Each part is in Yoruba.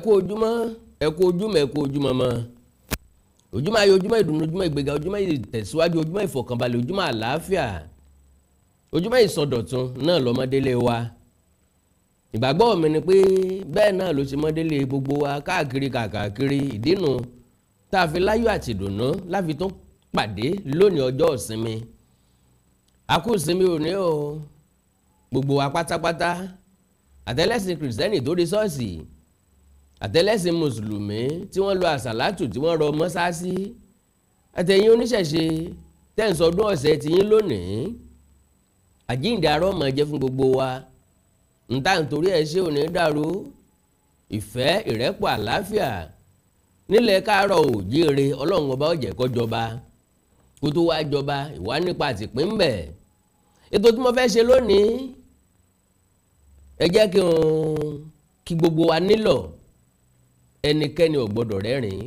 kú ojúmọ́ ẹ kú ojúmọ́ ẹ kú ojúmọ́ mọ́ ojúmọ́ ayọ̀ ojúmọ́ ìdùnnú ojúmọ́ ìgbéga ojúmọ́ ìtẹ̀síwájú ojúmọ́ ìfọ̀kànbalẹ̀ ojúmọ́ àlàáfíà ojúmọ́ ìsọdọ̀tun náà lọ́mọdélé wa ìgbàgbọ́ mi ni pé bẹ́ẹ̀ náà ló ṣe mọ́délé gbogbo wa káàkiri kàkàkiri ìdínú tá a fi láyọ̀ àti ìdùnnú láfi tún pàdé lónìí ọjọ́ ìsinmi a kú ìsinmi òní o gbogbo wa pátápátá àtẹlẹ́sìn kìrìsìtẹ́nì tó dé ṣọ́ọ̀ṣì àtẹlẹ́sìn mùsùlùmí tí wọ́n lọ àsàlátù tí wọ́n rọ mọ́sáàsì àtẹ̀yìn oníṣẹ̀ṣe tẹ́ǹsọdún ọ̀sẹ̀ tiyín lónìí àjíǹde arọ́ máa jẹ́ fún gbogbo wa nta nítorí ẹ ṣe òní dàrú ìfẹ́ ìrẹ́pọ̀ àlàáfíà nílẹ̀ káàárọ̀ òjíire ọlọ́run ọba ó jẹ́ kó jọba kó tó wá jọba ìwà nípa àtìpín bẹ̀ ètò tí mo fẹ́ ṣe lónìí ẹ jẹ́ kí gbogbo wa nílọ̀ ẹnikẹ́ni ò gbọ́dọ̀ rẹ́rìn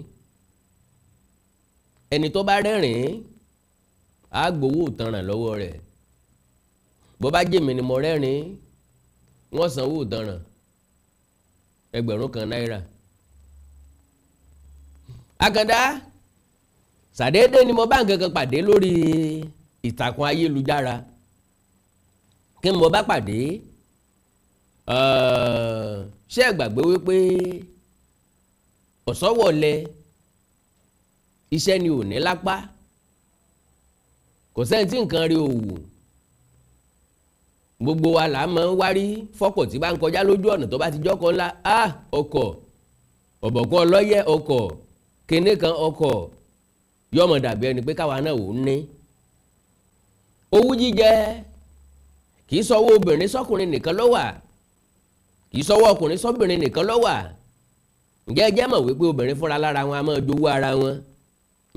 ẹni tó bá rẹ́rìn á gbowó ìtanràn lọ́wọ́ rẹ̀ bó bá jèmi ni mo rẹ́rìn wọ́n sanwó ìtanràn 1,000 náírà àkàndá ṣàdédé ni mo bá nǹkan kan pàdé lórí ìtàkùn ayélujára kí mo bá pàdé ṣé ẹ gbàgbé wípé ọ̀sọ́wọ̀lẹ̀ iṣẹ́ ni ò ní lápá kò sẹ́ni tí nǹkan rí òwò gbogbo wa là máa ń wárí fọ́kọ̀ tí bá ń kọjá lójú ọ̀nà tó bá ti jọ́kọ̀ ńlá ọkọ̀ ọ̀bọ̀kọ̀ ọlọ́yẹ̀ ọkọ̀ kíní kan ọkọ̀ yọmọ dàbí ẹni pé káwa náà ò ní. owú jíjẹ kì í sọwọ́ obìnrin sọ́kùnrin nìkan ló wà kì í sọwọ́ ọkùnrin sọ́bìnrin nìkan ló wà ǹjẹ́ ẹ jẹ́ mọ̀ wípé obìnrin fúnra lára wọn a máa jowú ara wọn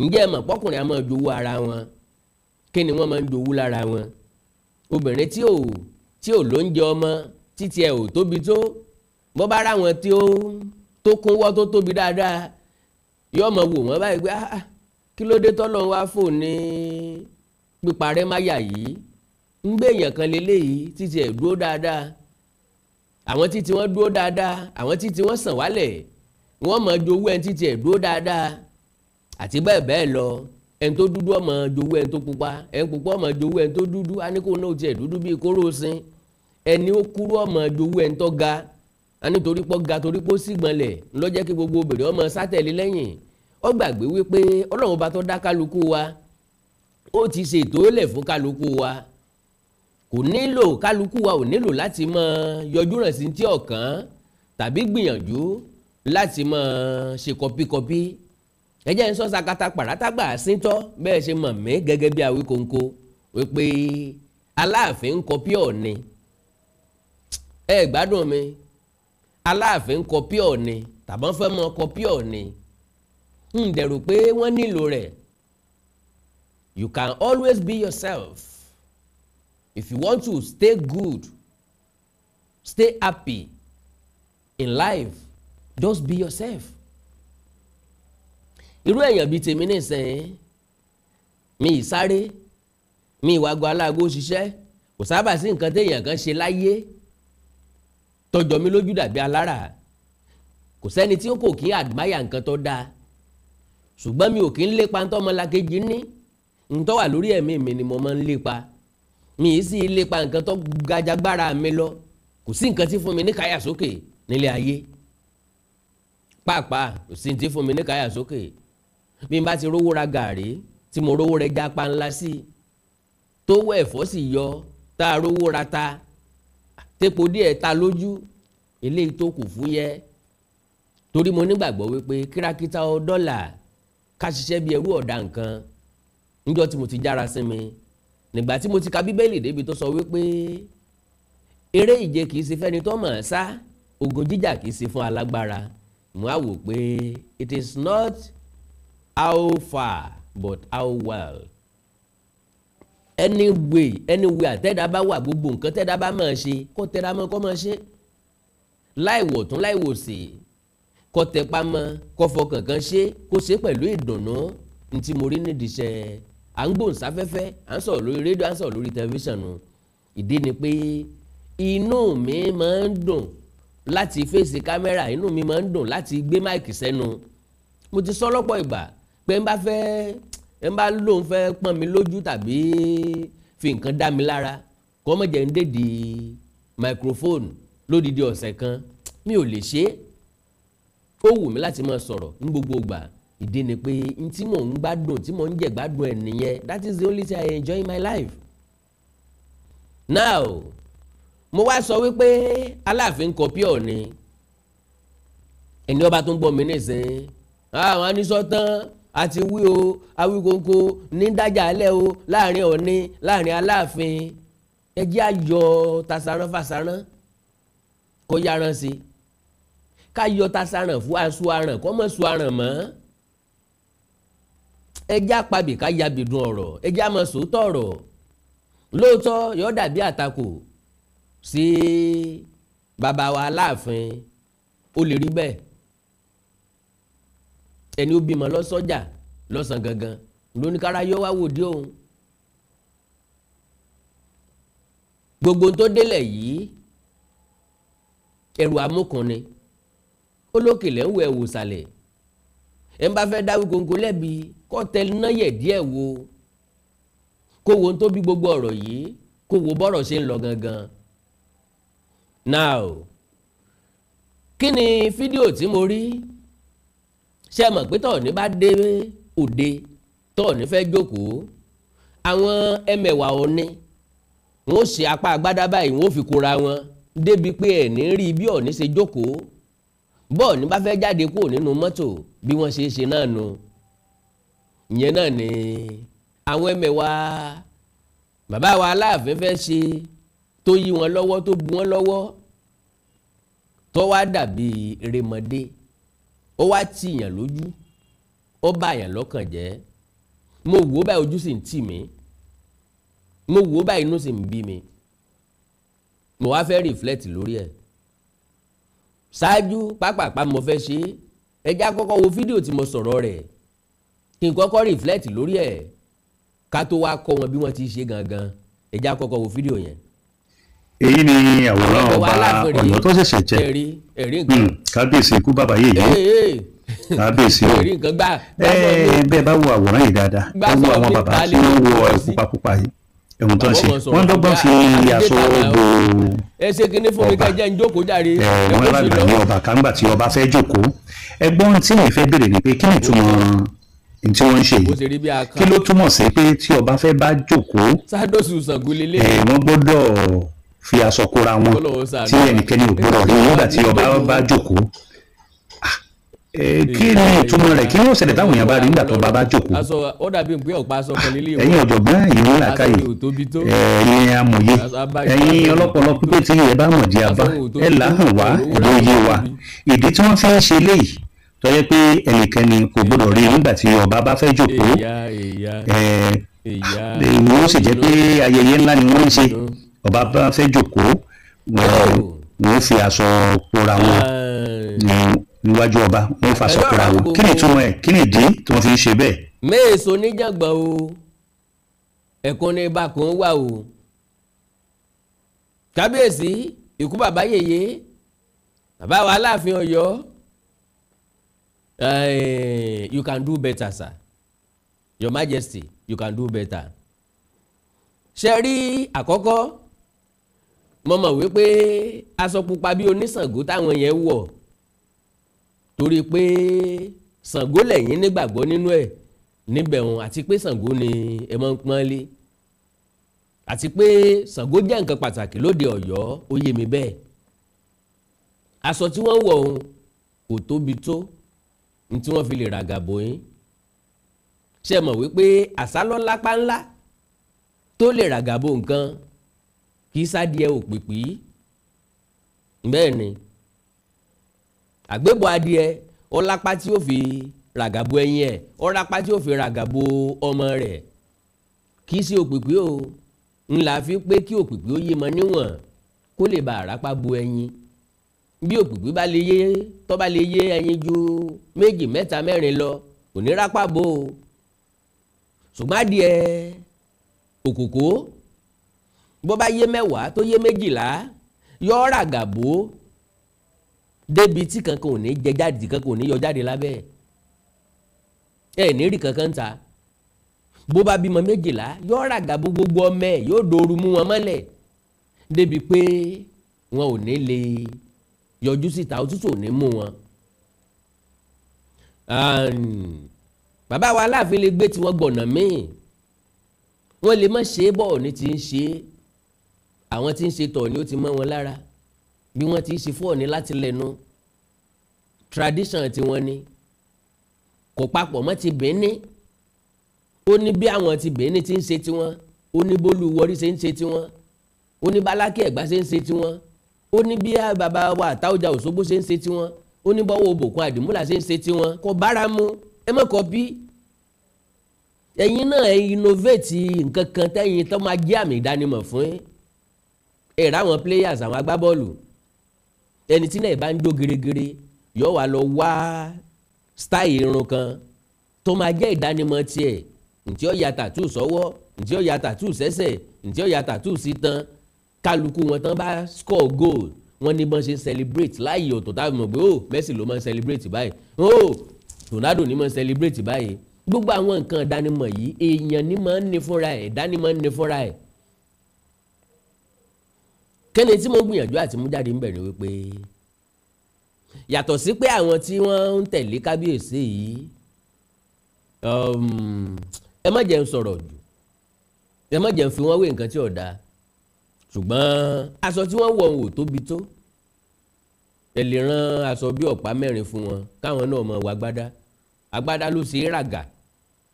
ǹjẹ́ ẹ mọ̀ pọ́kùnrin a máa jowú ara wọn kí ni wọ́n máa ń jowú lára wọn obìnrin tí ò lóúnjẹ ọmọ títí ẹ ò tóbi tó bọ́ bá ra wọn tí ó tó kúnwọ́ tó tóbi dáadáa yóò mọ̀ wò wọ́n báyìí pé kí ló dé tọ́lọ́ wá fò ní píparẹ́ máyà yìí ń gbé èèyàn kan lélẹ́yìí títí ẹ̀ dúró dáadáa àwọn títí wọ́n dúró dáadáa àwọn títí wọ́n sàn wálẹ̀ wọ́n mọ̀ jowú ẹni títí ẹ̀ dúró dáadáa àti bẹ́ẹ̀ bẹ́ẹ̀ lọ ẹni tó dúdú ọmọ jowú ẹni tó pupa ẹni pupa ọmọ jowú ẹni tó dúdú aníkó náà tiẹ̀ dúdú bíi kóró sin ẹni ó kúrú ọmọ jowú ẹni tó ga anítorí pọ́ ga torí pọ́ sígbọnlẹ̀ ńlọ́jẹ́ kí gbogbo obìnrin ọmọ sátẹ̀lé lẹ́yìn ó gbàgbé wípé ọlọ́run bá tó dá kálukú wa ó ti ṣe ètò lẹ̀ fún kálukú wa kò nílò kálukú wa ò nílò láti máa yọjú rẹ̀ sí ti ọ̀kan tàbí gbìyànjú láti máa ṣe kọpíkọpí ẹjẹ́ ń sọ sakata pàrátàgbà síntọ́ bẹ́ẹ̀ ṣe mọ̀ mí gẹ́gẹ́ bí Awíkonko wípé Aláàfin ń kọpí Ọọ̀ni ẹ gbádùn mi Aláàfin ń kọpí Ọọ̀ni tàbọ́n fẹ́ mọ kọpí Ọọ̀ni ń dẹ̀rù pé wọ́n nílò rẹ̀. You can always be yourself if you want to stay good, stay happy in life, just be yourself. Irú èèyàn bíi tèmi nísìnyí mi ìsáré mi ìwàgò aláàgó ṣiṣẹ́ kò sábà sí nǹkan téèyàn kan ṣe láyé tọjọ́ mi lójú dàbí alára kò sẹ́ni tí ó kò kí admire nǹkan tó dáa ṣùgbọ́n mi ò kí ń lépa ntọ́ ọmọlàkejì ní ntọ́ wà lórí ẹ̀mí mi ni mo máa ń lépa mi ì sì lépa nǹkan tó gajagbára mi lọ kò sí nǹkan tí fún mi ní káyà sókè nílé ayé pàápàá kò sí ti fún mi ní káyà sókè bí n bá ti rówó ra gàrí tí mo rówó rẹ jápa ńlá sí tó wọ ẹ̀fọ́ sì yọ tá a rówó ra ta tépo díẹ̀ ta lójú eléyìí tó kù fúyẹ́ torí mo nígbàgbọ́ wípé kírákítà dọ́là ká ṣiṣẹ́ bí ẹrú ọ̀dà nǹkan níjọ́ tí mo ti jára sí mi nígbà tí mo ti ka bíbélì débi tó sọ wípé eré ìje kìí ṣe fẹ́ni tó mọ̀ ọ́n sá ogun jíjà kìí ṣe fún alágbára mo á wò pé it is not how far but how well anyway àtẹ́dá bá wà gbogbo nǹkan tẹ́dá bá máa ṣe kó tẹ́dá mọ́ kó máa ṣe láìwọ̀ tún láìwò sí kó tẹpá mọ́ kó fọkàn kan ṣe kó ṣe pẹ̀lú ìdùnnú ntí mo rí nídìí iṣẹ́ à ń gbóhùnsáfẹ́fẹ́ à ń sọ̀rọ̀ lórí rédíò à ń sọ̀rọ̀ lórí tẹlifíṣàn ìdí ni pé inú mi máa ń dùn láti fèsì kámẹ́rà, inú mi máa ń dùn láti gbé máìkì sẹ́nu. Mo ti sọ lọ́pọ̀ ìgbà pé ń bá lóun fẹ́ pọ́n mi lójú tàbí fi nǹkan dá mi lára kọ́ mọ̀ jẹ́ ń dèdì microphone lódìdí ọ̀sẹ̀ kan, mi ò lè ṣe é. Ó wù mí láti máa sọ̀rọ̀ ní gbogbo ìgbà. Ìdí ni pé n tí mò ń gbádùn, tí mò ń jẹ gbádùn ẹ̀ nìyẹn. That is the only thing I enjoy in my life. Now, mo wá sọ wípé Aláàfin kọ̀pí Ọọ̀ni. Ẹni ọba tó ń gbọ́ mi nísìnyí, àwọn anísọ́tán àti wí o, Awíkonko ní dájà alẹ́ o láàrin Ọọ̀ni, láàrin Aláàfin. Ẹ jẹ́ ayọ̀ tasaran fàsaran kó yaran sí. Ká yọ tasaran fún aṣọ aràn kó mọ̀ sọ aràn mọ́. Ẹ jẹ́ apabì ká yabìdun ọ̀rọ̀, ẹ jẹ́ àmọ́ sòótọ́ ọ̀rọ̀. Lóòótọ́ yóò dàbí àtakò sí bàbá wa Aláàfin, ó lè rí bẹ́ẹ̀. Ẹni ó bímọ lọ́sọ́jà lọ́sàn gangan lóníkárá yọ wá wòdí òun. Gbogbo tó délẹ̀ yìí ẹrù amúkunni, olókèlè ń wo ẹ̀wò sàlẹ̀. Ẹ ń bá fẹ́ dá Awíkonko lẹ́bi kó tẹ náà yẹ̀ díẹ̀ wo, kó wo tó bí gbogbo ọ̀rọ̀ yìí, kó wo bọ́rọ̀ ṣe ń lọ gangan. Now, kí ni fídíò tí mo rí? Ṣé mọ̀ pé tọ́ọ̀ní bá dé òde, tọ́ọ̀ní fẹ́ jókòó, àwọn ẹmẹ̀wà Ọọ̀ni wọ́n ṣe apá agbádá báyìí, wọ́n fi kóra wọn débi pé ẹ̀ní rí bí Ọọ̀ni ṣe jókòó. Bọ́ọ̀ni bá fẹ́ jáde kúrò nínú mọ́tò bí wọ́n ṣe náà nu. Ìyẹn náà ni àwọn ẹmẹ̀wà bàbá wa Aláàfin fẹ́ ṣe, tó yí wọn lọ́wọ́, tó bu wọn lọ́wọ́, tó wá dàbí erémọdé, ó wá tìyàn lójú, ó bá yàn lọ́kàn jẹ́. Mo wò ó báyìí ojú sì ń tì mí, mo wò ó báyìí inú sì ń bí mi. Mo wá fẹ́ reflect lórí ẹ̀. Ṣáájú pápápá mo fẹ́ ṣe, ẹ já kọ́kọ́ wo fídíò tí mo sọ̀rọ̀ rẹ̀, kí n kọ́kọ́ reflect lórí ẹ̀ ká tó wá kọ́ wọn bí wọ́n ti ṣe gangan. Ẹ já kọ́kọ́ wo fídíò yẹn. Èyí ni àwòrán ọba Ọ̀yọ́ tó ṣẹ̀ṣẹ̀ jẹ. Kábíyèsí ikú bàbá yèyé. Kábíyèsí o. Bẹ́ẹ̀ bá wo àwòrán yìí dáadáa, ẹ wo àwọn bàbá tí wọ́n wọ ẹ̀kú pupa yìí. Ẹ̀wọ̀n tó ń ṣe, wọ́n dọ́gbọ́n fi aṣọ gbò. Ẹ ṣe kíní fún mi kẹjẹ ń jókòó jáde. Wọ́n lágbà ní ọba kàńgbà tí ọba fẹ́ jókòó. Ẹgbọ́n tí mi fẹ́ béèrè ni pé kí ni ìtumọ̀ tí wọ́n ń ṣe yìí? Kí ló túmọ̀ sí pé tí ọba fẹ́ bá jókòó? Sádọ́sù Ṣàngó lélẹ̀. Wọ́n gbọ́dọ̀ fi aṣọ kóra wọn tí ẹnikẹ́ni ò gbọ́dọ̀ rí nígbà tí ọba bá jókòó. Kí ni ìtumọ̀ rẹ̀? Kí ni ó ṣẹlẹ̀ táwọn èèyàn bá rí nígbà tó ọba bá jókòó? Ó dàbí pé ọ̀pá aṣọ kan nílé ìwé. Ẹ̀yin ọ̀jọ̀gbọ́n, ẹ̀yin onílàákàyè, ẹ̀yin amòye, ẹ̀yin ọlọ́pọlọ pípé tí ẹ bá mọ̀ di abá, ẹ làhàn wá, ẹ̀rọ yé wa. Ìdí tí wọ́n fi ń ṣe léyìí tó yẹ pé ẹnikẹ́ni kò gbọ́dọ̀ rí nígbà tí ọba bá fẹ́ jókòó. Wọ́n sì jẹ́ pé ayẹyẹ ńlá ni wọ́n ń ṣe. Ọba bá fẹ́ jókòó, wọ́n fi aṣọ kóra wọn níwájú ọba, wọ́n fa aṣọ kóra wọn. Kí ni ìtumọ̀ ẹ̀? Kí ni ìdí tí wọ́n fi ń ṣe bẹ́ẹ̀? Méèso níjàngbọ̀n o, ẹ̀kún ní ibàkún wà o. Kábíyèsí ikú bàbá yèyé, bàbá wa Aláàfin Ọ̀yọ́. You can do better, sir. Your Majesty, you can do better. Ṣé rí àkọ́kọ́, mo mọ̀ wípé aṣọ pupa bí oníṣàngó táwọn yẹn wọ̀, torí pé Ṣàngó lẹ́yìn nígbàgbọ́ nínú ẹ̀ níbẹ̀ wọn, àti pé Ṣàngó ni ẹ máa ń pọ́n lé, àti pé Ṣàngó jẹ́ nǹkan pàtàkì lóde Ọ̀yọ́, ó yé mi bẹ́ẹ̀. Aṣọ tí wọ́n wọ̀ ohun kò tóbi tó ní tí wọ́n fi lè ràgàbò yín. Ṣé mọ̀ wípé àsálọ́ lápá ńlá tó lè ràgàbò nǹkan kì í sádìẹ òpìpì? Bẹ́ẹ̀ ni àgbébọ̀ adìẹ ó lápá tí ó fi ràgàbò ẹyin ẹ̀, ó lápá tí ó fi ràgàbò ọmọ rẹ̀. Kì í sí òpìpì o, ńlá fi pé kí òpìpì ó yé mọ níwọ̀n kó lè bá àrápá bo ẹyin. Bí òpìpì bá lè yé, tó bá lè yé ẹyin ju 2, 3, 4 lọ, kò ní rápá bò ó. Ṣùgbọ́n adìẹ òkòkò bó bá yé 10 tó yé 12, yọ ràgàbò débi tí kankan ò ní jẹ jáde kankan ò ní yọ jáde lábẹ́ ẹ̀ ní rí kankan ta bó bá bímọ 12 yóò ràgà gbogbo ọmọ ẹ̀ yóò dòoru mú wọn mọ́lẹ̀ débi pé wọn ò ní lè yọjú síta òtútù ò ní mú wọn. Bàbá wa Aláàfin lè gbé tiwọn gbọ̀nà míì wọ́n lè má ṣe é bọ̀ ní ti ń ṣe é àwọn tí ń ṣe tọ̀ ni ó ti mọ́ wọn lára bí wọ́n ti ṣe fún Ọọ̀ni láti lẹ́nu tradition tí wọ́n ní kò papọ̀ mọ́ ti Benin ó ní bí àwọn ti Benin ti ń ṣe tiwọn ó ní bólú Warri ṣe ń ṣe tiwọn ó ní bálákì Ẹ̀gbá ṣe ń ṣe tiwọn ó ní bí bàbá wa Àtáọ̀jà Òṣogbo ṣe ń ṣe tiwọn ó ní bọ́wọ́ Òbòkun Àdìmúlà ṣe ń ṣe tiwọn kò bára mu ẹ má kọ́pì ẹ̀yin náà ẹ innovate nǹkan kan tẹ́yin tó máa jẹ́ àmì ìdánimọ̀ fún ẹ̀rọ àwọn players àwọn agbábọ́ọ̀lù ẹni tí náà bá ń jó gírígírí yóò wá lọ wá style irun kan tó máa jẹ́ ìdánimọ̀ tiẹ̀ ntí ó ya tattoo sọ́wọ́ ntí ó ya tattoo sẹ́sẹ̀ ntí ó ya tattoo sí tán kálukú wọn tán bá score goal wọn ní bọ́n ṣe celebrate láàyè ọ̀tọ̀ táwọn mọ̀ pé ó Messi ló máa ń celebrate báyìí ó Ronaldo ní máa ń celebrate báyìí gbogbo àwọn nǹkan ìdánimọ̀ yìí èèyàn ní máa ń ní fúnra ẹ̀ ìdánimọ̀ ń ní fúnra ẹ̀ kẹ́ni tí mo gbìyànjú àti mú jáde ń bẹ̀rẹ̀ wípé yàtọ̀ sí pé àwọn tí wọ́n ń tẹ̀lé kábíyèsí yìí ẹ má jẹ́ ń sọ̀rọ̀ jù ẹ má jẹ́ ń fi wọ́n wé nǹkan tí ò dáa ṣùgbọ́n aṣọ tí wọ́n wọ̀ ń wò tóbi tó ẹ lè rán aṣọ bí ọ̀pá 4 fún wọn káwọn náà mọ̀ wá agbádá ló ṣe é ràgà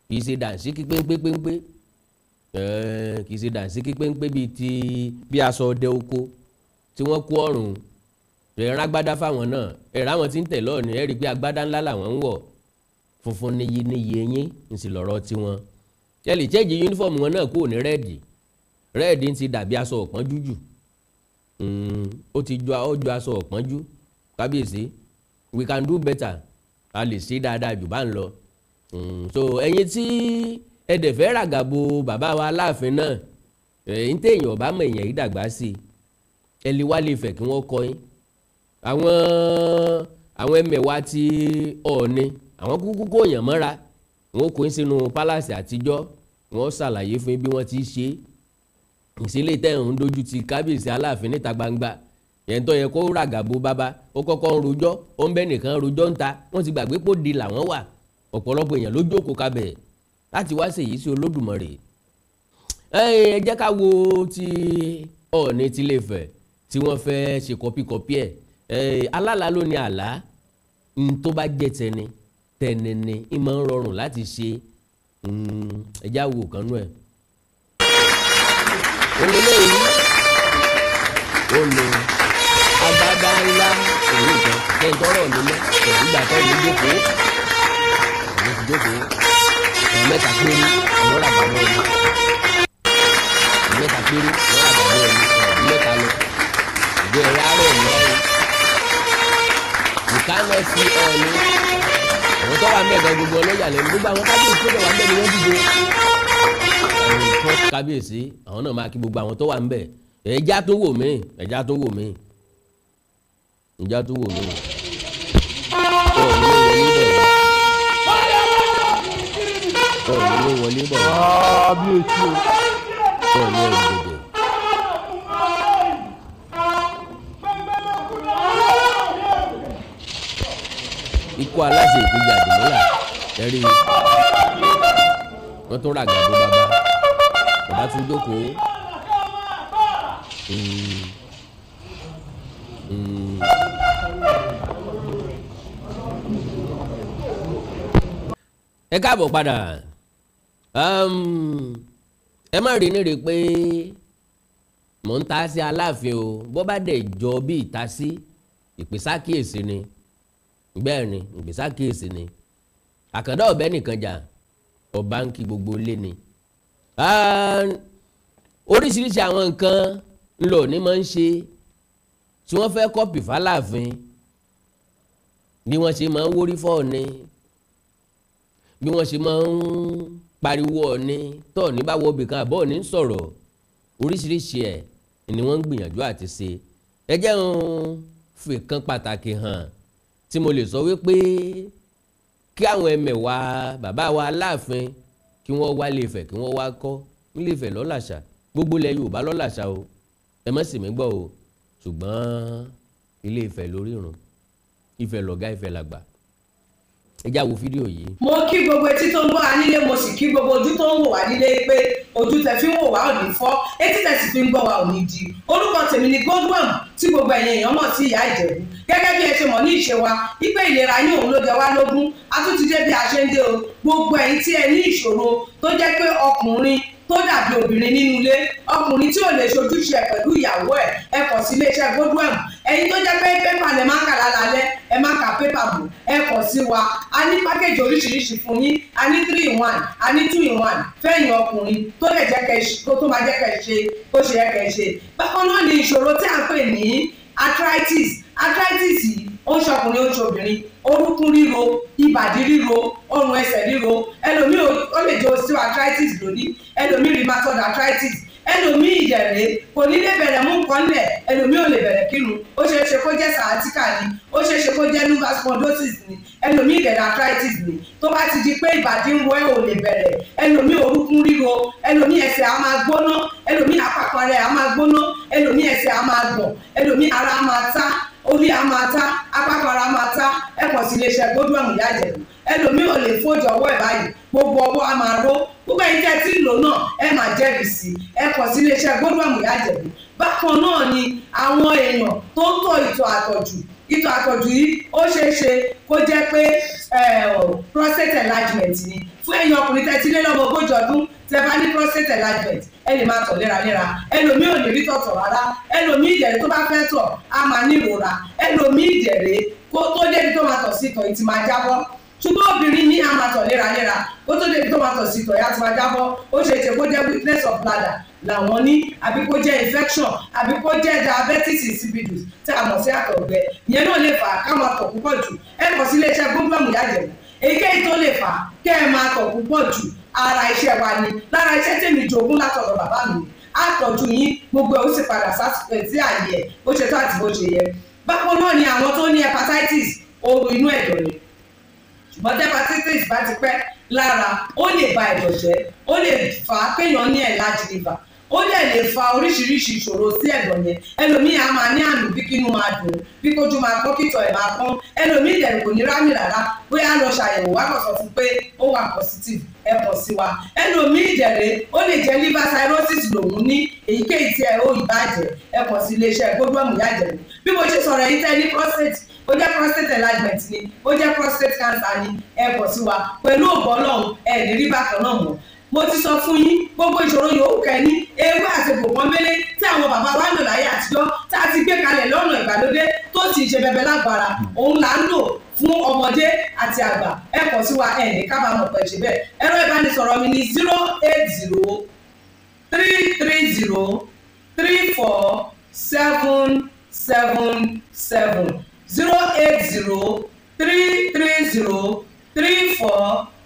kì í ṣe dànsíkí péńpéńpé kì í ṣe dànsíkí péńpé bí aṣọ ọdẹ oko tí wọ́n kó ọrùn ẹ̀rán agbádá fáwọn náà ẹ̀rán àwọn tí ń tẹ̀ lọ́ọ̀ni ẹ̀rí pé agbádá ńlá làwọn ń wọ̀ funfun níyì eyín ń sì lọ́rọ̀ tiwọn ẹ lè chẹ́ẹ̀jì yúnífọ̀mù wọn náà kúrò ní rẹ́ẹ̀dì ń ti dàbí aṣọ ọ̀pọ̀njú jù ó ti jọ aṣọ ọ̀pọ̀njú kábíyèsí we can do better a lè ṣe dáadáa jù bá ń lọ so ẹ̀yin tí ẹ dẹ̀ fẹ́ ràgàbo bàbá wa Aláàfin náà ẹ̀yin téèyàn ọba mọ̀ èèyàn yìí dàgbà sí ẹ lè wá lè fẹ́ kí wọ́n kọ́ yín àwọn ẹmẹ̀wà ti Ọọ̀ni àwọn kúkú kó yàn mọ́ra wọn kò ń sínú pálásì àtijọ́ wọn ṣàlàyé fún bí wọ́n ti ṣe ìṣẹ̀lẹ̀ tẹ̀hún dojú ti kábíyèsí Aláàfin níta gbangba yẹn tó yẹ kó ràgàbo bàbá ó kọ́kọ́ ń rojọ́ ó ń bẹ́ nìkan rojọ́ ń ta wọ́n ti gbàgbé pò di làwọn wà ọ̀pọ̀lọpọ̀ èèyàn ló jókòó kabẹ̀ láti wá ṣèyí sí Olódùmarè ẹ jẹ́ ká wo ti Ọọ̀ni tilé Ifẹ̀ tí wọ́n fẹ́ ṣe kọpíkọpí ẹ̀ alálà ló ní àlá tó bá jẹ́ tẹni ni ìmọ̀ ń rọrùn láti ṣe ẹjá wo kan nú ẹ̀. olólè yìí ó lo agbádá ńlá òun kan kẹ́ ń tọrọ nílẹ̀ pẹ̀lú ìgbà tó ní jókòó àwọn ti jókòó mẹ́ta péré lọ́ra àgbàdo ẹni mẹ́ta péré lọ́ra àgbàdo ẹni mẹ́ta lọ ìgbé ẹ̀rọ arọ̀ ní ọ̀run ìkànnì sí Ọọ̀ni àwọn tó wà mẹ́ẹ̀kan gbogbo ọlọ́yà lẹ́nu gbogbo àwọn kábíyèsí tó wà mẹ́ẹ̀ni wọ́n dìde àwọn tó kábíyèsí àwọn náà máa kí gbogbo àwọn tó wà ńbẹ̀ ẹ̀já tó wò mí ẹ̀já tó wò mí ẹ̀já tó wò mí Ọọ̀ni ló wọlé bọ̀ kábíyèsí Ọọ̀ni ẹ̀rù dèdè. Ikú aláṣẹ ìpínlẹ̀ Àdìmúlà ẹ̀rí wọ́n tó ràgàdo bàbá tún jókòó ẹ káàbọ̀ padà ẹ má rí nírí pé mò ń ta sí Aláàfin o bó bá dẹ̀ jọ bí ìtasí ìpèsákìyèsí ni bẹ́ẹ̀ ni ìgbésákèésì ni àkàndá ọ̀bẹ nìkan jà ọba ń kí gbogbo ilé ni oríṣiríṣi àwọn nǹkan ńlọ ní máa ń ṣe tí wọ́n fẹ́ kọ́pì f'Aláàfin bí wọ́n ṣe máa ń wórí f'Ọọ̀ni bí wọ́n ṣe máa ń pariwo Ọọ̀ni t'Ọọ̀ni bá wọ ibìkan àbọ̀ Ọọ̀ni ń sọ̀rọ̀ oríṣiríṣi ẹ̀ ni wọ́n ń gbìyànjú àti ṣe ẹ jẹ́ ń fi kan pàtàkì hàn tí mo lè sọ wípé kí àwọn ẹmẹ̀wà bàbá wa Aláàfin kí wọ́n wá Ilé-Ifẹ̀ kí wọ́n wá kọ́ Ilé-Ifẹ̀ lọ́làṣà gbogbo ilẹ̀ Yorùbá lọ́làṣà o ẹ má sì mí gbọ́ o ṣùgbọ́n Ilé-Ifẹ̀ lórírun Ifẹ̀ lọ̀gá Ifẹ̀ làgbà ẹ já wo fídíò yìí. mo kí gbogbo etí tó ń gbọ́ wa nílé mo sì kí gbogbo ojú tó ń wò wá nílé pé ojú tẹ fi ń wò wá ò ní fọ́ etí tẹ sì fi ń gbọ́ wa ò ní di. orúkọ tèmi ni Godwin tí gbogbo ẹ̀yin èèyàn mọ̀ sí Ìyá Ìjẹ̀bú gẹ́gẹ́ bí ẹ ṣe mọ̀ ní ìṣe wa wípé ìlera yín òun ló jẹ wá lógún a tún ti dé bí a ṣe ń dé o gbogbo ẹ̀yin tí ẹ ní ìṣòro tó jẹ́ pé ọkùnrin tó dàbí obìnrin nínú ilé ọkùnrin tí ò lè ṣojúṣe ẹ̀ pẹ̀lú ìyàwó ẹ kàn sí iléeṣẹ́ Godwin ẹ̀yin tó jẹ́ pé pépà lẹ máa kà lálálẹ́ ẹ má ka pépà bò ẹ kàn sí wa a ní pákéjì oríṣiríṣi fún yín a ní 3-in-1 a ní 2-in-1 fẹ́yìn ọkùnrin tó lè jẹ́ kẹ́ tó máa jẹ́ kẹ́ ṣe bó ṣe yẹ kẹ́ ṣe bákan náà ni ìṣòro tí a ń pè ní arthritis yìí ó ń ṣọkùnrin ó ń ṣobìnrin orúnkún ríro ìbàdí ríro ọrùn ẹsẹ̀ ríro ẹlòmíì ó lè jẹ́ osteoarthritis lónìí ẹlòmíì rheumatoid arthritis ẹlòmíì ìdẹ̀rẹ̀ kò ní lè bẹ̀rẹ̀ mú nǹkan lẹ̀ ẹlòmíì ò lè bẹ̀rẹ̀ kírun ó ṣeé ṣe kó jẹ́ sciatica ni ó ṣeé ṣe kó jẹ́ lumbar spondylosis ni ẹlòmíì ìdẹ̀rẹ̀ arthritis ni tó bá ti di pé ìbàdí ń wọ ẹ̀ ò lè bẹ̀rẹ̀ ẹlòmíì orúnkún ríro ẹlòmíì ẹsẹ̀ á máa gbóná ẹlòmíì àpapọ̀ rẹ̀ á máa gbóná ẹlòmíì ẹsẹ̀ á máa gbọ̀n ẹlòmíì ara á máa tá orí á máa tá àpapọ̀ ara á máa tá ẹ kàn sí iléeṣẹ́ Godwin Ìyá Ìjẹ̀bú ẹlòmíì ò lè fojú ọwọ́ ẹ̀ báyìí gbogbo ọwọ́ á máa ró gbogbo ẹ̀yin tẹ́ tí ń lò náà ẹ máa jẹ́rìí sí ẹ kàn sí iléeṣẹ́ Godwin Ìyá Ìjẹ̀bú bákan náà ni àwọn èèyàn tó ń tọ̀ ìtọ̀ àtọ̀jù yìí ó ṣeé ṣe kó jẹ́ pé prostate enlargement ni fún ẹ̀yin ọkùnrin tẹ́ ti lé lọ́mọ ogójì ọdún tẹ́ bá ní prostate enlargement ẹ lè máa tọ̀ léraléra ẹlòmíì ò ní rí tọ̀tọ̀ rárá ẹlòmíì ìdẹ̀rẹ̀ tó bá fẹ́ tọ̀ á máa ní ìrora ẹlòmíì ìdẹ̀rẹ̀ kó tó débi tó máa tọ̀ sí ìtọ̀ ìtì máa jábọ́ ṣùgbọ́n obìnrin ní a máa tọ̀ léraléra kó tó débi tó máa tọ̀ sí ìtọ̀ ìyá ti máa jábọ́ ó ṣe é ṣe kó jẹ́ weakness of bladder làwọn ní àbí kó jẹ́ infection àbí kó jẹ́ diabetes insipidus tí a mọ̀ sí àtọ̀gbẹ ìyẹn náà lè fà á ká máa tọ̀ púpọ̀ jù ẹ kàn sí iléeṣẹ́ Godwin Ìyá Ìjẹ̀bú èyíkéyìí tó lè fà á kẹ́ ẹ máa tọ̀ púpọ̀ jù ara iṣẹ́ wa ni lára iṣẹ́ tèmi jogún látọ̀dọ̀ bàbá mi àtọ̀jú yín gbogbo ẹ̀ ó sì padà sí àyè ẹ̀ bó ṣe tó àti bó ṣe yẹ bákan náà ni àwọn tó ní hepatitis ooru inú ẹ̀dọ̀ ni ṣùgbọ́n tí hepatitis bá ti pẹ́ lára ó lè ba ẹ̀dọ̀ jẹ́ ó lè fà á kéèyàn ní enlarged liver ó dẹ̀ lè fa oríṣiríṣi ìṣòro sí ẹ̀dọ̀ yẹn ẹlòmíì á máa ní àmì bí kínú máa dùn bí kójú máa pọ́n kítọ̀ ẹ̀ máa pọ́n ẹlòmíì dẹ̀ kò ní rámì rárá bóyá lọ ṣàyẹ̀wò wá kàn sọ fún pé ó wà positive ẹ pọ̀ sí wa ẹlòmíì dẹ̀rẹ̀ ó lè jẹ́ liver cirrhosis lòun ní èyíkéyìí tí ẹ ó ìbàjẹ́ ẹ pọ̀ sí iléeṣẹ́ Godwin Ìyá Ìjẹ̀bú bí mo ṣe sọ̀rọ̀ yìí tẹ́ ní prostate ó jẹ́ prostate enlargement ni ó jẹ́ prostate cancer ni ẹ pọ̀ sí wa pẹ̀lú ògbọ́n Ọlọ́run ẹ ní rí bákan náà mọ́ mo ti sọ fún yín gbogbo ìṣòro yòówù kẹ́ni ewé àti gbòǹkan mélé tí àwọn bàbá wa lò láyé àtijọ́ tá a ti gbé kalẹ̀ lọ́nà ìgbàlódé tó sì ṣe bẹbẹ lágbára òun là ń lò fún ọmọdé àti àgbà ẹ kàn sí wa ẹ ní kábàámọ̀ pẹ̀ ṣe bẹ́ẹ̀ ẹ̀rọ ìbánisọ̀rọ̀ mi ní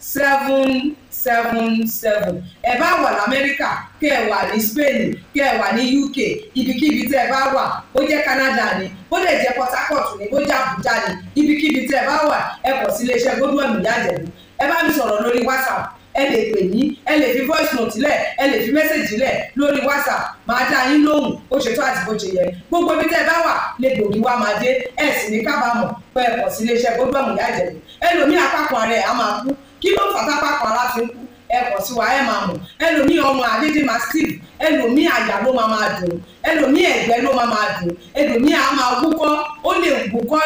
08033303477 ẹ bá wà lamẹ́ríkà kí ẹ wà ní Spain kí ẹ wà ní UK ibikíbi tí ẹ bá wà ó jẹ́ Canada ni ó lè jẹ́ Port Harcourt ni ó jẹ́ Abuja ni ibikíbi tí ẹ bá wà ẹ kàn sí iléeṣẹ́ Godwin Ìyá Ìjẹ̀bú ẹ bá mi sọ̀rọ̀ lórí WhatsApp ẹ lè pè mí ẹ lè fi voice note lẹ̀ ẹ lè fi message lẹ̀ lórí WhatsApp máa dá yín lóhùn ó ṣètò àti bó ṣe yẹ gbogbo ibi tẹ́ ẹ bá wà lè gbòógì wá máa dé ẹ sì ní kábàámọ̀ pé ẹ kàn sí iléeṣẹ́ Godwin Ìyá Ìjẹ̀bú ẹlòmíì apákan ara ẹ̀ á máa kú kí ló fà tápákan ara fi ń kú ẹ kàn sí wa ẹ máa mọ̀ ẹlòmíì ọmọ àdédé máa steve ẹlòmíì àyà ló máa dùn ẹlòmíì ẹ̀gbẹ́ ló máa dùn ẹlòmíì á máa wúkọ́ ó lè wúkọ́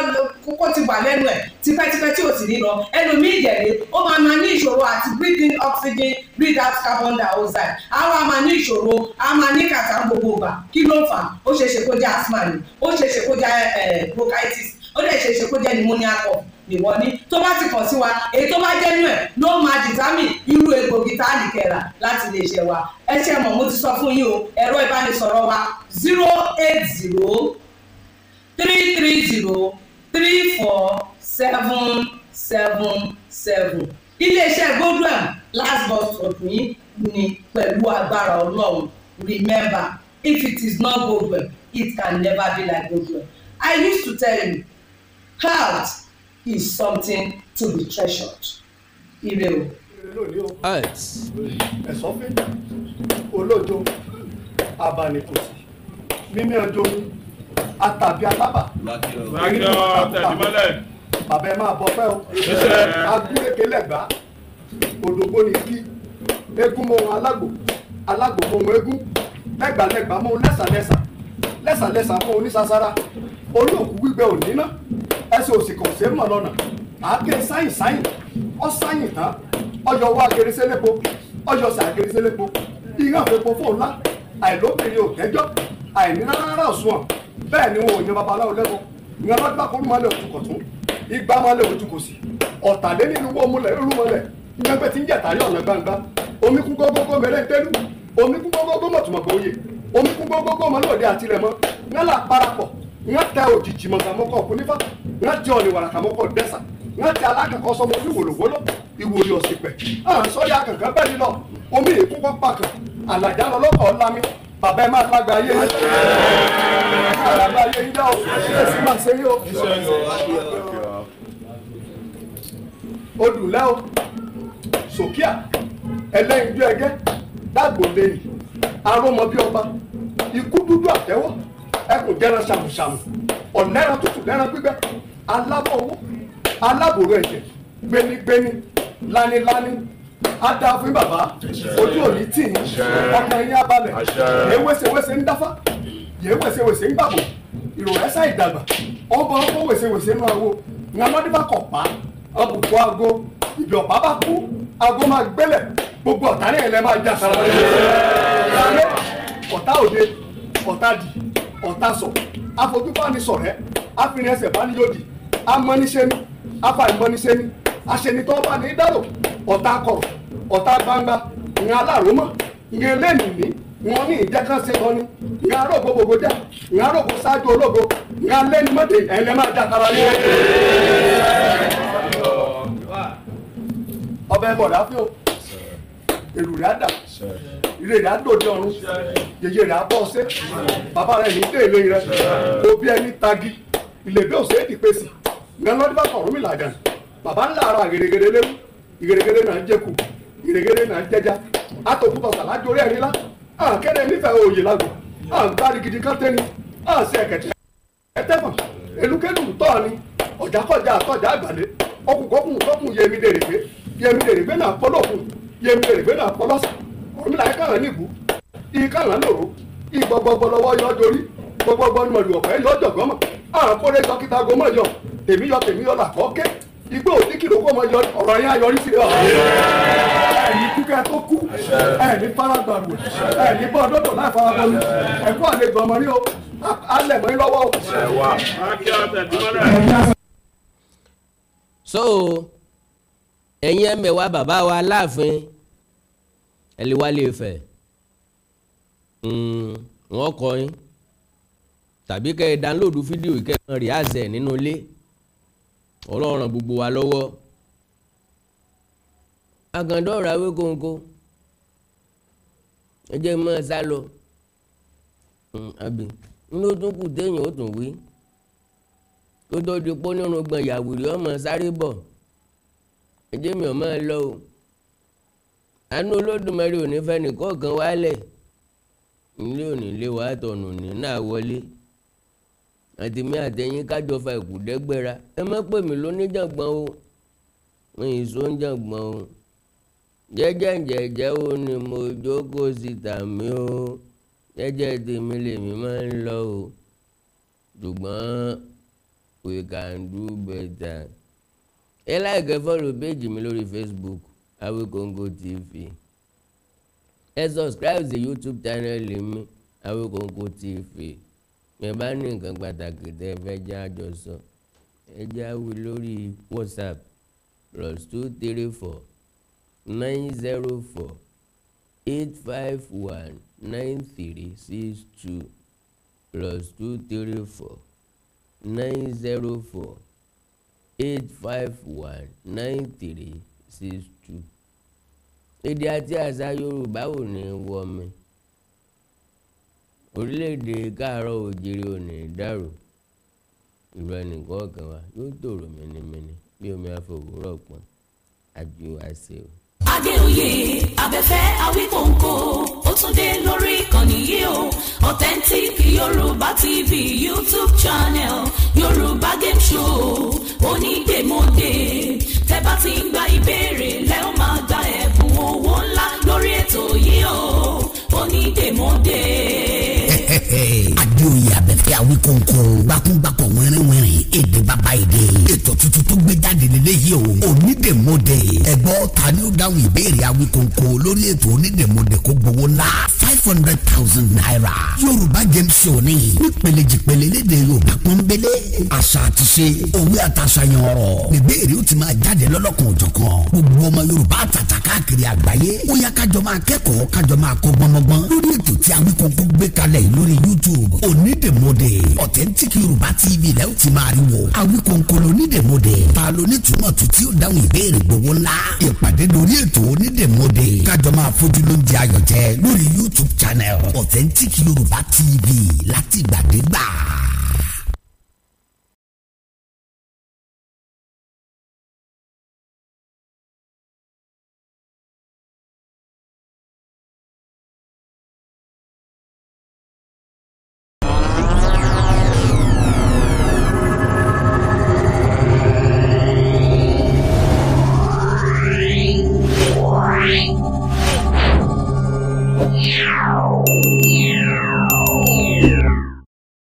kókó ti wà lẹ́nu ẹ̀ tipẹ́tipẹ́ tí ò sì ní lọ ẹlòmíì ìjẹ̀lẹ̀ ó máa ní ìṣòro àti breathe in oxygen breathe out carbon dioxide àwa máa ní ìṣòro á máa ní kàtà gbogbo ìgbà kí ló fà ó ṣeéṣe kó jẹ́ asthma ni ó ṣeéṣe kó jẹ́ bronchitis ó dẹ̀ ṣeéṣe kó jẹ́ pneumonia cough ìwọ ní tó bá ti kàn sí wa èyí tó bá jẹ́ nú ẹ̀ ló máa determine irú egbògi tá a lè kẹ́ra láti lè ṣe wa ẹ ṣe mọ̀ mo ti sọ fún yín o ẹ̀rọ ìbánisọ̀rọ̀ wa 08033303477 iléeṣẹ́ Godwin last bus stop yín ni pẹ̀lú agbára Ọlọ́run remember if it is not Godwin it can never be like Godwin I used to tell you, health is something to be treasured. Ire o. Ẹ̀sọ́ fẹ́ olójo abanikosi mímí ọjọ́ àtàbí alábà bàbá ẹ máa bọ pẹ́ o agúrèké lẹ́gbàá òdògbó ni kí eégún mọ ohun alágbò mọ ohun eégún lẹ́gbàlẹ́gbà mọ ohun lẹ́sàlẹ́sà mọ ohun onísàsára olóòkú gbígbẹ òní náà ẹsẹ̀ òsì kò ṣe é mọ̀ lọ́nà àáké sáyìn ọ sáyìn tán ọyọ wá akérésẹ́lẹ́po ọyọ sí akérésẹ́lẹ́po ìhàn fẹ́po fún ńlá àìlóbìnrin òkẹ́jọ́ àìnírárá òṣùwọ̀n bẹ́ẹ̀ ni wọn ò yan babaláwo lẹ́kọ̀ọ́ ìyẹn lọ́dún àkóró máa lè ojú kọ̀tún igba máa lè ojú kò sí ọ̀tàlẹ́ nínú owó múlẹ̀ irú mọ́lẹ̀ ìyẹn pé ti ń jẹ̀tà yọ̀ ọ̀nà gbangba omi kún gógógó mẹ́rẹ́ ń tẹ́lu omi kún gógógó mọ̀tùmọ̀gbọ̀ oyè omi kún gógógó mọ́lódé àtirẹ̀mọ́ ìyẹn là parapọ̀ ìyẹn tẹ òjijì mọ̀gàmọ́kọ̀ kún nífà ìyẹn jẹ́ ọ̀nì wàràkàmọ́kọ̀ dẹ́sà ìyẹn tẹ alákàkọ́ sọmọ ìwòlòwòlò ìwòlì ọ̀sìpẹ̀ sọ́yà kankan bẹ́ẹ̀ nílọ omi ìkúkọ́ pàkàn àlàjá lọ́lọ́kọ̀ ọ̀làmí bàbá ẹ máa lágbà ayé yín àlàgbà ayé yín dá o èsì máa ṣe yín o odùlẹ́ o sòkíà ẹlẹ́yinjú ẹgẹ́ dàgbò lẹ́yìn arọ́mọ bí ọba ikú dúdú àtẹ́wọ́ ẹkùn jẹ́ran ṣàmùṣàmù ọ̀nẹ́ran tútù lẹ́ran gbígbẹ́ alábọ̀ owó alábòrò ẹ̀jẹ̀ gbénigbéni lánilání ada fún bàbá ojú òní tì í ọkàn yín abalẹ̀ ewéṣewéṣe ń dáfá yéwéṣewéṣe ń gbàgbọ́ ìròyẹ́sà ìdàgbà ọba ọkọ̀ wéṣewéṣe ń máa wo ní amọ́débà kọ̀ pa ọbùkù aago ìbí ọ̀pá bá kú aago máa gbélẹ̀ gbogbo ọ̀tá ní ẹ̀lẹ́ máa jà sára lálẹ́ ọ̀tá òde ọ̀tá dì ọ̀tá sọ afojúfáni sọ̀rẹ́ àfihàn ẹsẹ̀ bá ní yóòdì amọ́niṣẹ́ni afàìmọ́niṣẹ́ni aṣẹ́nitọ́ bá ní dárò ọ̀tá kọ̀rọ̀ ọ̀tá gbangba ìyẹn aláròmọ́ ìyẹn lẹ́nìí wọn ní ìjẹ́kánṣe kan ní ìyẹn arógo gbogbo já ìyẹn arógo ṣáájú ológo ìyẹn alẹ́ni mọ́tò ẹ̀lẹ́ máa jà sára ní ọbẹ̀ bọ̀dá fún o èrò rẹ̀ á dà ire rẹ̀ á dòde ọ̀run yèyé rẹ̀ á bọ́ ṣe bàbá rẹ̀ ní dé ìlú rẹ̀ òbí ẹni tagi ìlèbí òṣèré dìpèsè ìyẹn lọ́dún bá kọ̀ọ̀rún mi làjà bàbá ńlá ara gèrègèrè léwu ìgèrègèrè náà jẹ́kù ìgèrègèrè náà jẹ́já àtòkùtọ̀ sàlájú orí ẹ̀rí lá àkẹ́rẹ́ nífẹ̀ẹ́ òye lágbo àgbárí gidi kan tẹ́ni àṣẹ ẹ̀kẹ̀tẹ̀ ẹ̀tẹ́fọ̀n elúkẹ́lù tọ́ ni ọ̀jákọ̀já àtọ̀já àgbàlẹ̀ ọkùnkọ́kùn yẹmi dèrègbé náà pọ́lọ́kùn yẹmi dèrègbé náà pọ́lọ́sà ọ̀rọ̀mìlà ẹ̀kàrán nìbú ìkàrán lòrò ìgbọ̀gbọ̀gbọ̀ lọ́wọ́ yọ dorí gbọ̀gbọ̀gbọ̀ ni mọ̀lù ọ̀pẹ́ yọ jọ̀gọ́mọ̀ àkórè dókítà gọmọ̀ yọ tèmi yọ làkọ́kẹ́ igbó òdí kìlọ̀ kó mọ yọ ọ̀rọ̀ yẹn ayọrí sí ẹ̀yìn kúkẹ́ tó kú ẹ̀yìn faragbàrú ẹ̀yìn bọ́ dọ́dọ̀ láì farabọ́lú ẹ̀kọ́ àlejò ọmọ rí o alẹ̀ mọ́ lọ́wọ́ o. so ẹ̀yin ẹ̀mẹ̀wá bàbá wa láàfin ẹ̀lẹ́wálé Ifẹ̀ wọ́n kọ́ yín tàbí kẹ́ ẹ dánlóòdù fídíò ìkẹ́kàn rí àṣẹ nínú ilé ọlọ́run gbogbo wa lọ́wọ́ agandọ́ra wé kóńkó ẹ jẹ́ mọ́ ẹ sá lọ àbí nínú tó kù téèyàn ó tún wí tó tó di pọ́ nínú gbọ̀n yàwùrí ọmọ sáré bọ̀ ẹ jẹ́ mi ò máa lọ o àánú Olódùmarè ò ní fẹ́ nìkọ̀ọ̀kan wálẹ̀ ilé òní lé wàá tọ̀nù ní náà wọlé àtìmí àtẹ̀yìn kájọ fa ìkùdẹ́gbẹ́ra ẹ má pè mí lóníjàngbọ̀n o wọn yìí sọ ń jàngbọ̀n o jẹ́jẹ́ o ni mo jókòó síta mi o jẹ́jẹ́ tèmi lèmi máa ń lọ o ṣùgbọ́n we can do better ẹ láìkẹ́ fọ́lọ̀ péjì mi lórí Facebook Awikonko TV ẹ subscribe sí YouTube channel mi Awikonko TV ẹ bá ní nǹkan pàtàkì tẹ́ fẹ́ jẹ́ àjọsọ ẹ jáwé lórí WhatsApp +234 904 851 9362 +234 904 851 9362. Èdè àti àṣà Yorùbá ò ní wọ mi. Orílẹ̀-èdè Káàárọ̀ Oòjíire ò ní dàrú. ìlú ẹnìkan ọ̀kan wa yóò tòrò mẹ́nimẹ́ni bí omi àfọwọ́rọ̀ pọn àjò àṣẹ o. Adéoyè abẹ́fẹ́ Awíkòǹkò ó tún dé lórí ìkànnì yìí o Authentic Yorùbá TV YouTube channel Yorùbá Game Show onídèmọdè tẹ́ bá ti ń gba ìbéèrè lẹ́ ó máa gba ẹ̀bùn owó ńlá lórí ètò yìí o onídèmọdè. Adéoyè abẹ́fẹ́ Awíkòǹkò gbákúngbákọ̀ wẹ́rẹ́wẹ́rẹ́ èdè bàbá èdè ètò tuntun tó gbé jáde lélẹ́yìí o onídèmọdè ẹ̀gbọ́n ta ni ó dáhùn ìbéèrè Awíkòǹkò lórí ètò onídèmọdè kó gbowó ńlá 500,000 naira Yorùbá Game Show ní nípele jìpele lédè Yorùbá pọ́nbélé àṣà àti ṣe òwe àtàṣàyàn ọ̀rọ̀ ìbéèrè ó ti máa jáde lọ́lọ́kan òjọ̀kan gbogbo ọmọ Yorùbá àtàtà káàkiri àgbáyé ó yá kájọ máa kẹ́kọ̀ọ́ kájọ máa kọ́ gbọ́nmọ́gbọ́n lórí ètò tí Awíkòǹkò gbé kalẹ̀ lórí YouTube onídèmọdè Authentic Yorùbá TV lẹ́ ó ti máa rí wo Awíkòǹkò lónídèmọdè ta ló ní túmọ̀ tó tí ó dáhùn ìbéèrè gbowó ńlá ìpàdé lórí ètò onídèmọdè kájọ máa fojú lóúnjẹ ayọ̀ jẹ lórí YouTube channel Authentic Yorùbá TV láti gbàdégbà.